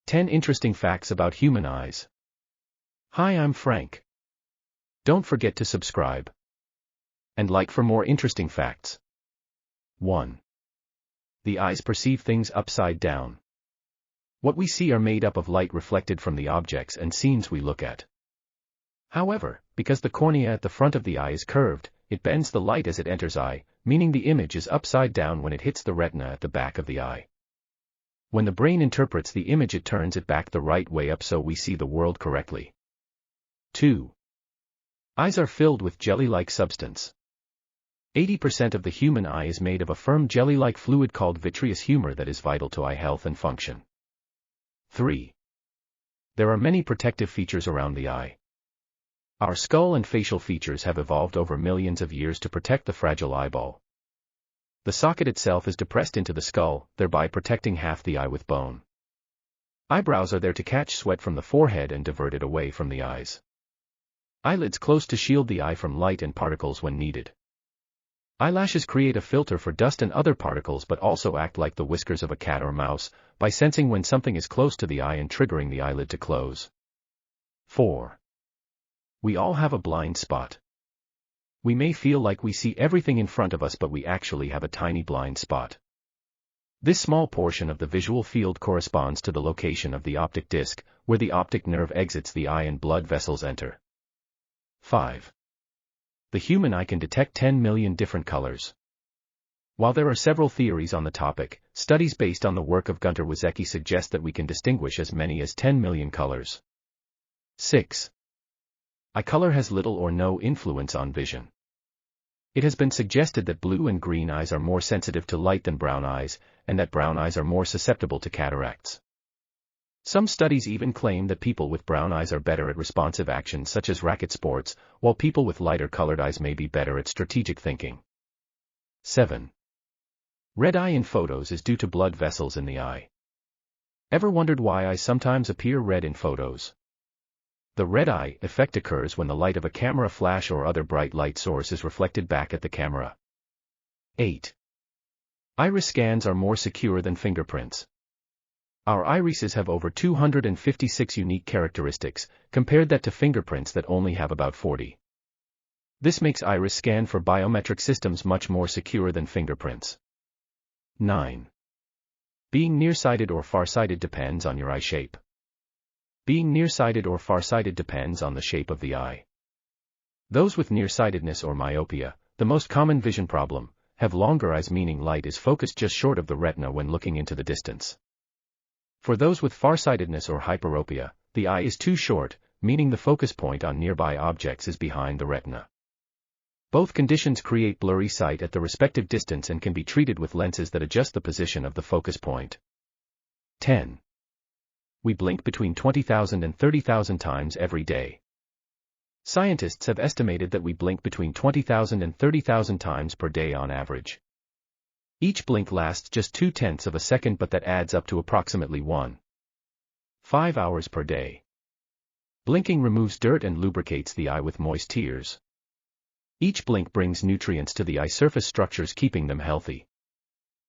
10 interesting facts about human eyes. Hi, I'm Frank. Don't forget to subscribe and like for more interesting facts. 1. The eyes perceive things upside down. What we see are made up of light reflected from the objects and scenes we look at. However, because the cornea at the front of the eye is curved, it bends the light as it enters eye, meaning the image is upside down when it hits the retina at the back of the eye. When the brain interprets the image, it turns it back the right way up so we see the world correctly. 2. Eyes are filled with jelly-like substance. 80% of the human eye is made of a firm jelly-like fluid called vitreous humor that is vital to eye health and function. 3. There are many protective features around the eye. Our skull and facial features have evolved over millions of years to protect the fragile eyeball. The socket itself is depressed into the skull, thereby protecting half the eye with bone. Eyebrows are there to catch sweat from the forehead and divert it away from the eyes. Eyelids close to shield the eye from light and particles when needed. Eyelashes create a filter for dust and other particles but also act like the whiskers of a cat or mouse, by sensing when something is close to the eye and triggering the eyelid to close. 4. We all have a blind spot. We may feel like we see everything in front of us, but we actually have a tiny blind spot. This small portion of the visual field corresponds to the location of the optic disc, where the optic nerve exits the eye and blood vessels enter. 5. The human eye can detect 10 million different colors. While there are several theories on the topic, studies based on the work of Gunter Wozecki suggest that we can distinguish as many as 10 million colors. 6. Eye color has little or no influence on vision. It has been suggested that blue and green eyes are more sensitive to light than brown eyes, and that brown eyes are more susceptible to cataracts. Some studies even claim that people with brown eyes are better at responsive actions such as racket sports, while people with lighter colored eyes may be better at strategic thinking. 7. Red eye in photos is due to blood vessels in the eye. Ever wondered why eyes sometimes appear red in photos? The red eye effect occurs when the light of a camera flash or other bright light source is reflected back at the camera. 8. Iris scans are more secure than fingerprints. Our irises have over 256 unique characteristics, compared that to fingerprints that only have about 40. This makes iris scan for biometric systems much more secure than fingerprints. 9. Being nearsighted or farsighted depends on your eye shape. Being nearsighted or farsighted depends on the shape of the eye. Those with nearsightedness or myopia, the most common vision problem, have longer eyes, meaning light is focused just short of the retina when looking into the distance. For those with farsightedness or hyperopia, the eye is too short, meaning the focus point on nearby objects is behind the retina. Both conditions create blurry sight at the respective distance and can be treated with lenses that adjust the position of the focus point. 10. We blink between 20,000 and 30,000 times every day. Scientists have estimated that we blink between 20,000 and 30,000 times per day on average. Each blink lasts just 0.2 of a second, but that adds up to approximately 1.5 hours per day. Blinking removes dirt and lubricates the eye with moist tears. Each blink brings nutrients to the eye surface structures, keeping them healthy.